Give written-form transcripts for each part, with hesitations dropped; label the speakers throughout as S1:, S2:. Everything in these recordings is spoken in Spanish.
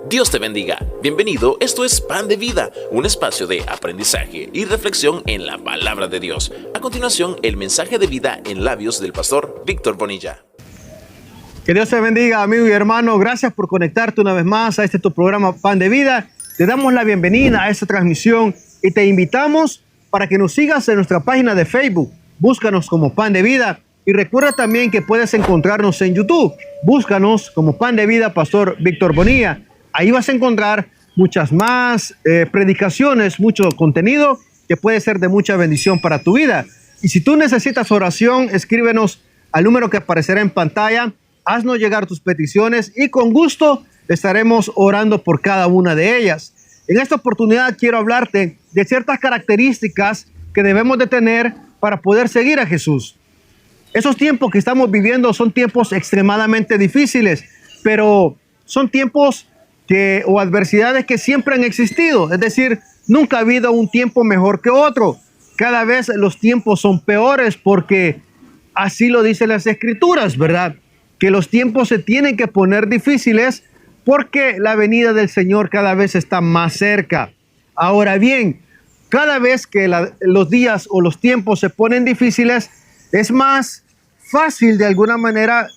S1: Dios te bendiga. Bienvenido, esto es Pan de Vida, un espacio de aprendizaje y reflexión en la palabra de Dios. A continuación, el mensaje de vida en labios del pastor Víctor Bonilla.
S2: Que Dios te bendiga, amigo y hermano. Gracias por conectarte una vez más a este tu programa Pan de Vida. Te damos la bienvenida a esta transmisión y te invitamos para que nos sigas en nuestra página de Facebook. Búscanos como Pan de Vida y recuerda también que puedes encontrarnos en YouTube. Búscanos como Pan de Vida, Pastor Víctor Bonilla. Ahí vas a encontrar muchas más predicaciones, mucho contenido que puede ser de mucha bendición para tu vida. Y si tú necesitas oración, escríbenos al número que aparecerá en pantalla. Haznos llegar tus peticiones y con gusto estaremos orando por cada una de ellas. En esta oportunidad quiero hablarte de ciertas características que debemos de tener para poder seguir a Jesús. Esos tiempos que estamos viviendo son tiempos extremadamente difíciles, pero son tiempos o adversidades que siempre han existido. Es decir, nunca ha habido un tiempo mejor que otro. Cada vez los tiempos son peores porque así lo dicen las Escrituras, ¿verdad? Que los tiempos se tienen que poner difíciles porque la venida del Señor cada vez está más cerca. Ahora bien, cada vez que los días o los tiempos se ponen difíciles, es más fácil de alguna manera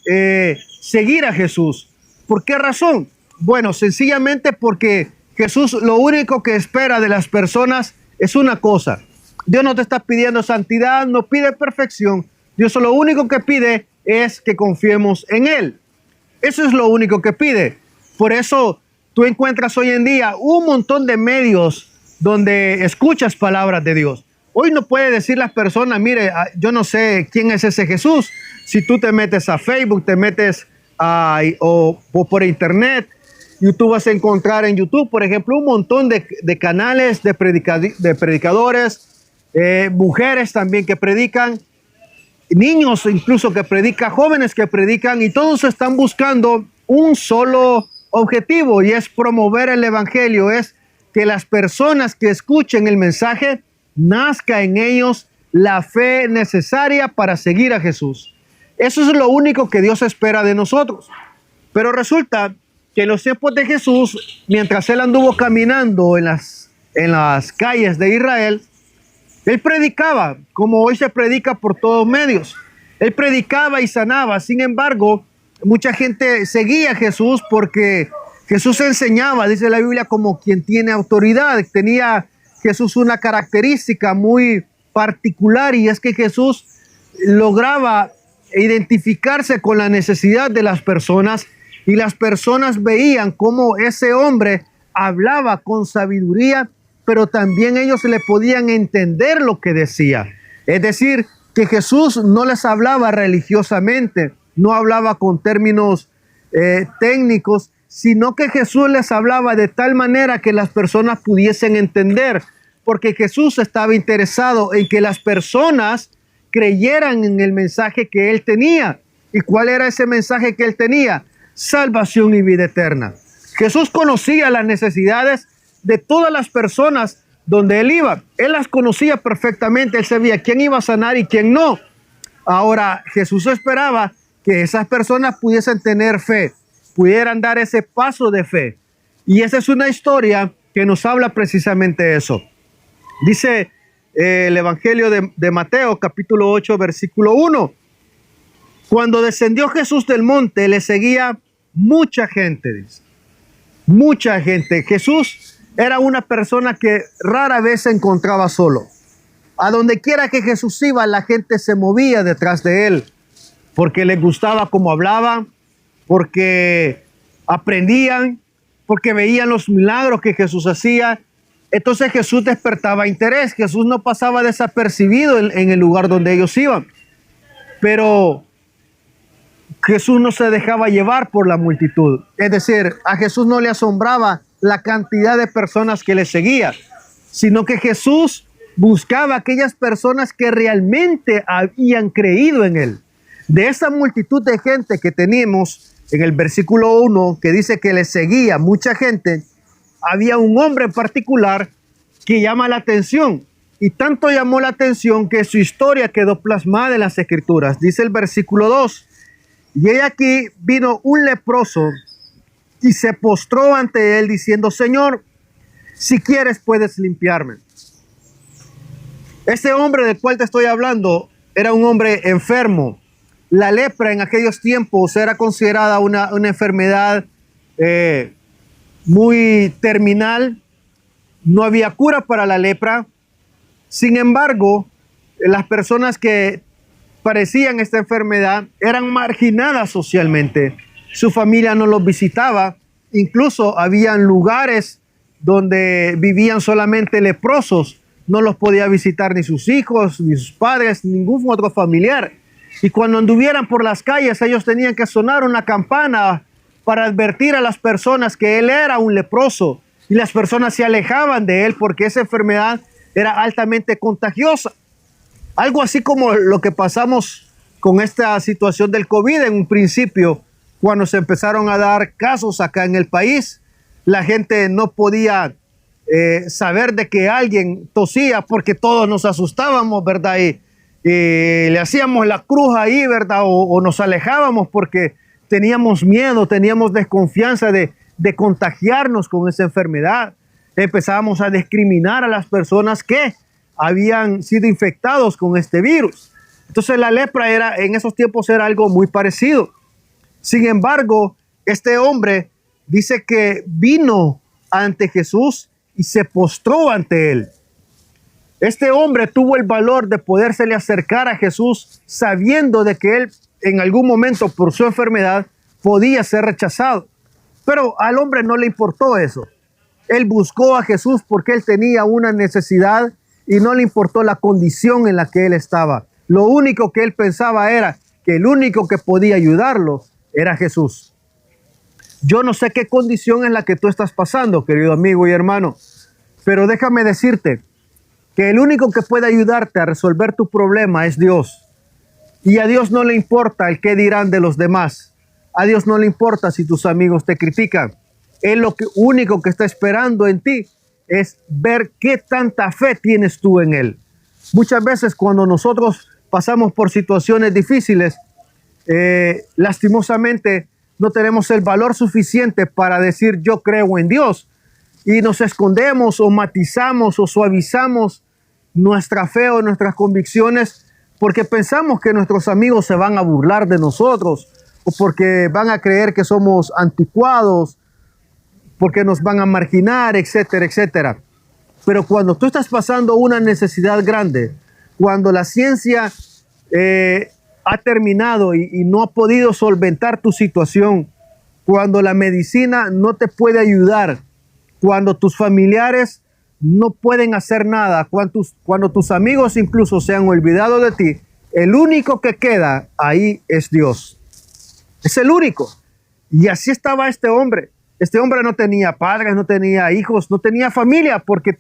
S2: seguir a Jesús. ¿Por qué razón? Bueno, sencillamente porque Jesús lo único que espera de las personas es una cosa. Dios no te está pidiendo santidad, no pide perfección. Dios lo único que pide es que confiemos en Él. Eso es lo único que pide. Por eso tú encuentras hoy en día un montón de medios donde escuchas palabras de Dios. Hoy no puede decir las personas, mire, yo no sé quién es ese Jesús. Si tú te metes a Facebook, te metes o por internet, y tú vas a encontrar en YouTube, por ejemplo, un montón de canales de predicadores, mujeres también que predican, niños incluso que predican, jóvenes que predican, y todos están buscando un solo objetivo y es promover el evangelio, es que las personas que escuchen el mensaje nazca en ellos la fe necesaria para seguir a Jesús. Eso es lo único que Dios espera de nosotros. Pero resulta que en los tiempos de Jesús, mientras él anduvo caminando en las calles de Israel, él predicaba, como hoy se predica por todos medios. Él predicaba y sanaba. Sin embargo, mucha gente seguía a Jesús porque Jesús enseñaba, dice la Biblia, como quien tiene autoridad. Tenía Jesús una característica muy particular y es que Jesús lograba identificarse con la necesidad de las personas. Y las personas veían cómo ese hombre hablaba con sabiduría, pero también ellos le podían entender lo que decía. Es decir, que Jesús no les hablaba religiosamente, no hablaba con términos técnicos, sino que Jesús les hablaba de tal manera que las personas pudiesen entender, porque Jesús estaba interesado en que las personas creyeran en el mensaje que él tenía. ¿Y cuál era ese mensaje que él tenía? Salvación y vida eterna. Jesús conocía las necesidades de todas las personas donde él iba. Él las conocía perfectamente. Él sabía quién iba a sanar y quién no. Ahora, Jesús esperaba que esas personas pudiesen tener fe, pudieran dar ese paso de fe. Y esa es una historia que nos habla precisamente de eso. Dice el Evangelio de Mateo, capítulo 8, versículo 1. Cuando descendió Jesús del monte, le seguía mucha gente, dice. Mucha gente. Jesús era una persona que rara vez se encontraba solo. A donde quiera que Jesús iba, la gente se movía detrás de él, porque les gustaba cómo hablaba, porque aprendían, porque veían los milagros que Jesús hacía. Entonces Jesús despertaba interés. Jesús no pasaba desapercibido en el lugar donde ellos iban. Pero Jesús no se dejaba llevar por la multitud. Es decir, a Jesús no le asombraba la cantidad de personas que le seguían, sino que Jesús buscaba a aquellas personas que realmente habían creído en él. De esa multitud de gente que tenemos en el versículo 1, que dice que le seguía mucha gente, había un hombre en particular que llama la atención. Y tanto llamó la atención que su historia quedó plasmada en las Escrituras. Dice el versículo 2. Y he aquí vino un leproso y se postró ante él diciendo: Señor, si quieres puedes limpiarme. Este hombre del cual te estoy hablando era un hombre enfermo. La lepra en aquellos tiempos era considerada una enfermedad muy terminal. No había cura para la lepra. Sin embargo, las personas que padecían esta enfermedad eran marginadas socialmente. Su familia no los visitaba. Incluso habían lugares donde vivían solamente leprosos. No los podía visitar ni sus hijos, ni sus padres, ningún otro familiar. Y cuando anduvieran por las calles, ellos tenían que sonar una campana para advertir a las personas que él era un leproso. Y las personas se alejaban de él porque esa enfermedad era altamente contagiosa. Algo así como lo que pasamos con esta situación del COVID en un principio, cuando se empezaron a dar casos acá en el país. La gente no podía saber de que alguien tosía porque todos nos asustábamos, ¿verdad? Y le hacíamos la cruz ahí, ¿verdad? O nos alejábamos porque teníamos miedo, teníamos desconfianza de contagiarnos con esa enfermedad. Empezábamos a discriminar a las personas que habían sido infectados con este virus. Entonces la lepra en esos tiempos era algo muy parecido. Sin embargo, este hombre dice que vino ante Jesús y se postró ante él. Este hombre tuvo el valor de podérsele acercar a Jesús sabiendo de que él en algún momento por su enfermedad podía ser rechazado. Pero al hombre no le importó eso. Él buscó a Jesús porque él tenía una necesidad y no le importó la condición en la que él estaba. Lo único que él pensaba era que el único que podía ayudarlo era Jesús. Yo no sé qué condición es la que tú estás pasando, querido amigo y hermano, pero déjame decirte que el único que puede ayudarte a resolver tu problema es Dios. Y a Dios no le importa el qué dirán de los demás. A Dios no le importa si tus amigos te critican. Él único que está esperando en ti es ver qué tanta fe tienes tú en Él. Muchas veces cuando nosotros pasamos por situaciones difíciles, lastimosamente no tenemos el valor suficiente para decir yo creo en Dios, y nos escondemos o matizamos o suavizamos nuestra fe o nuestras convicciones porque pensamos que nuestros amigos se van a burlar de nosotros o porque van a creer que somos anticuados, porque nos van a marginar, etcétera, etcétera. Pero cuando tú estás pasando una necesidad grande, cuando la ciencia ha terminado y no ha podido solventar tu situación, cuando la medicina no te puede ayudar, cuando tus familiares no pueden hacer nada, cuando tus amigos incluso se han olvidado de ti, el único que queda ahí es Dios. Es el único. Y así estaba este hombre. Este hombre no tenía padres, no tenía hijos, no tenía familia, porque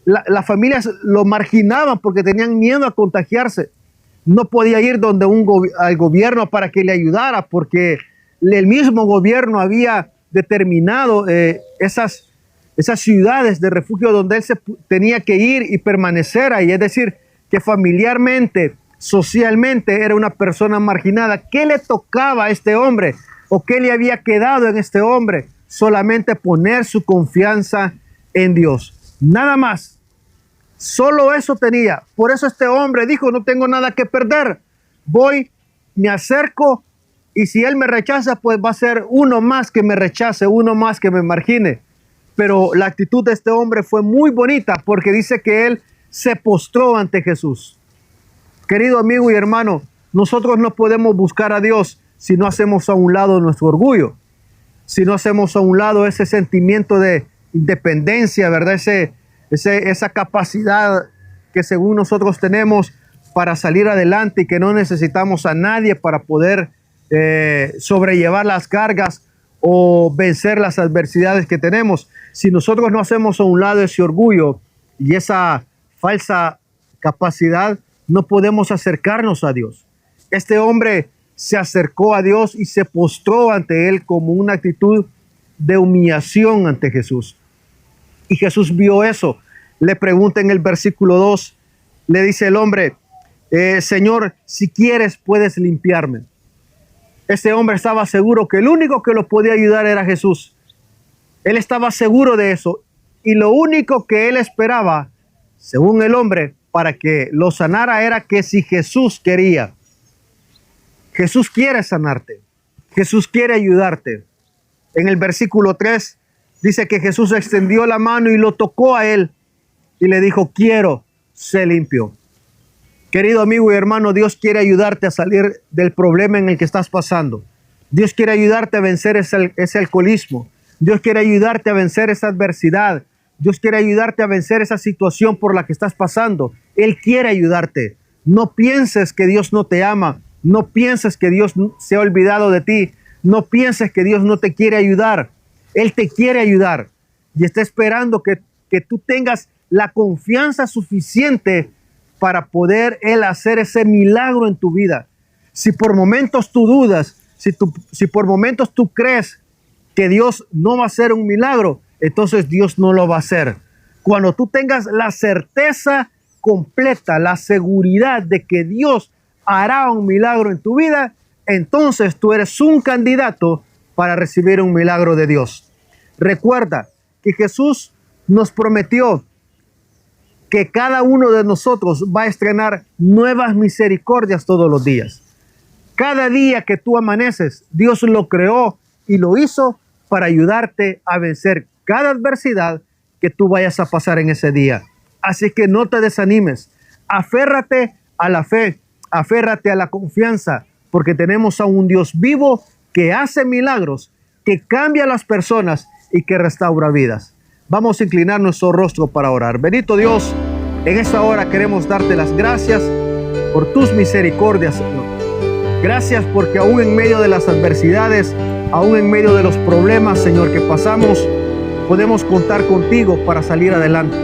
S2: las familias lo marginaban porque tenían miedo a contagiarse. No podía ir donde al gobierno para que le ayudara, porque el mismo gobierno había determinado esas ciudades de refugio donde él se tenía que ir y permanecer ahí. Es decir, que familiarmente, socialmente era una persona marginada. ¿Qué le tocaba a este hombre? ¿O qué le había quedado en este hombre? Solamente poner su confianza en Dios. Nada más. Solo eso tenía. Por eso este hombre dijo, no tengo nada que perder. Voy, me acerco, y si él me rechaza, pues va a ser uno más que me rechace, uno más que me margine. Pero la actitud de este hombre fue muy bonita porque dice que él se postró ante Jesús. Querido amigo y hermano, nosotros no podemos buscar a Dios si no hacemos a un lado nuestro orgullo, si no hacemos a un lado ese sentimiento de independencia, ¿verdad? Esa capacidad que según nosotros tenemos para salir adelante y que no necesitamos a nadie para poder sobrellevar las cargas o vencer las adversidades que tenemos. Si nosotros no hacemos a un lado ese orgullo y esa falsa capacidad, no podemos acercarnos a Dios. Este hombre se acercó a Dios y se postró ante Él como una actitud de humillación ante Jesús. Y Jesús vio eso. Le pregunta en el versículo 2, le dice el hombre, Señor, si quieres puedes limpiarme. Ese hombre estaba seguro que el único que lo podía ayudar era Jesús. Él estaba seguro de eso. Y lo único que él esperaba, según el hombre, para que lo sanara era que si Jesús quería. Jesús quiere sanarte. Jesús quiere ayudarte. En el versículo 3 dice que Jesús extendió la mano y lo tocó a él y le dijo, quiero, sé limpio. Querido amigo y hermano, Dios quiere ayudarte a salir del problema en el que estás pasando. Dios quiere ayudarte a vencer ese alcoholismo. Dios quiere ayudarte a vencer esa adversidad. Dios quiere ayudarte a vencer esa situación por la que estás pasando. Él quiere ayudarte. No pienses que Dios no te ama. No pienses que Dios se ha olvidado de ti. No pienses que Dios no te quiere ayudar. Él te quiere ayudar y está esperando que tú tengas la confianza suficiente para poder Él hacer ese milagro en tu vida. Si por momentos tú dudas, si por momentos tú crees que Dios no va a hacer un milagro, entonces Dios no lo va a hacer. Cuando tú tengas la certeza completa, la seguridad de que Dios hará un milagro en tu vida, entonces tú eres un candidato para recibir un milagro de Dios. Recuerda que Jesús nos prometió que cada uno de nosotros va a estrenar nuevas misericordias todos los días. Cada día que tú amaneces, Dios lo creó y lo hizo para ayudarte a vencer cada adversidad que tú vayas a pasar en ese día. Así que no te desanimes, aférrate a la fe, aférrate a la confianza, porque tenemos a un Dios vivo que hace milagros, que cambia a las personas y que restaura vidas. Vamos a inclinar nuestro rostro para orar. Bendito Dios, en esta hora queremos darte las gracias por tus misericordias, Señor. Gracias porque aún en medio de las adversidades, aún en medio de los problemas, Señor, que pasamos, podemos contar contigo para salir adelante.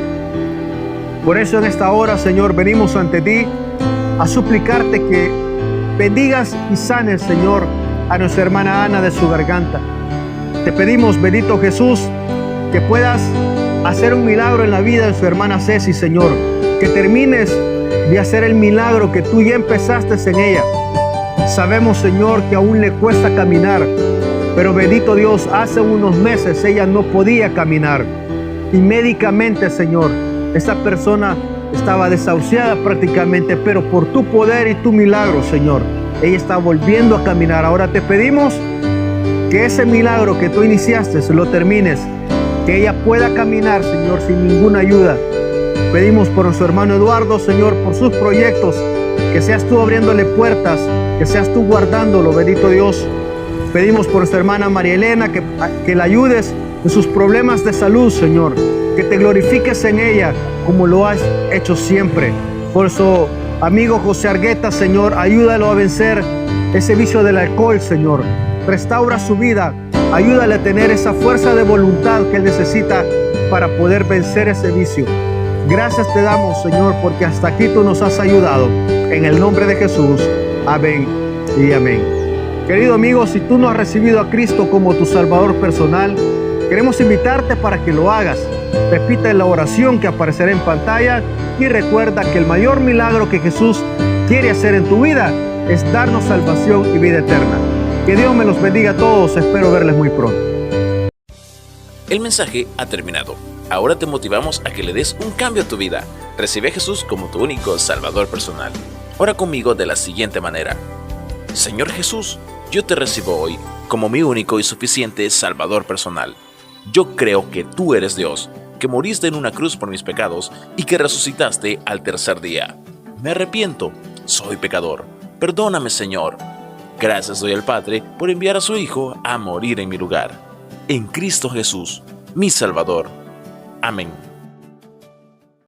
S2: Por eso en esta hora, Señor, venimos ante ti a suplicarte que bendigas y sanes, Señor, a nuestra hermana Ana de su garganta. Te pedimos, bendito Jesús, que puedas hacer un milagro en la vida de su hermana Ceci, Señor. Que termines de hacer el milagro que tú ya empezaste en ella. Sabemos, Señor, que aún le cuesta caminar, pero bendito Dios, hace unos meses ella no podía caminar. Y médicamente, Señor, esa persona estaba desahuciada prácticamente, pero por tu poder y tu milagro, Señor, ella está volviendo a caminar. Ahora te pedimos que ese milagro que tú iniciaste lo termines, que ella pueda caminar, Señor, sin ninguna ayuda. Pedimos por nuestro hermano Eduardo, Señor, por sus proyectos, que seas tú abriéndole puertas, que seas tú guardándolo, bendito Dios. Pedimos por nuestra hermana María Elena, que la ayudes en sus problemas de salud, Señor, que te glorifiques en ella como lo has hecho siempre. Por su amigo José Argueta, Señor, ayúdalo a vencer ese vicio del alcohol, Señor. Restaura su vida, ayúdale a tener esa fuerza de voluntad que él necesita para poder vencer ese vicio. Gracias te damos, Señor, porque hasta aquí tú nos has ayudado. En el nombre de Jesús, amén y amén. Querido amigo, si tú no has recibido a Cristo como tu Salvador personal, queremos invitarte para que lo hagas. Repite la oración que aparecerá en pantalla y recuerda que el mayor milagro que Jesús quiere hacer en tu vida es darnos salvación y vida eterna. Que Dios me los bendiga a todos. Espero verles muy pronto.
S1: El mensaje ha terminado. Ahora te motivamos a que le des un cambio a tu vida. Recibe a Jesús como tu único Salvador personal. Ora conmigo de la siguiente manera. Señor Jesús, yo te recibo hoy como mi único y suficiente Salvador personal. Yo creo que tú eres Dios, que moriste en una cruz por mis pecados y que resucitaste al tercer día. Me arrepiento, soy pecador. Perdóname, Señor. Gracias doy al Padre por enviar a su Hijo a morir en mi lugar. En Cristo Jesús, mi Salvador. Amén.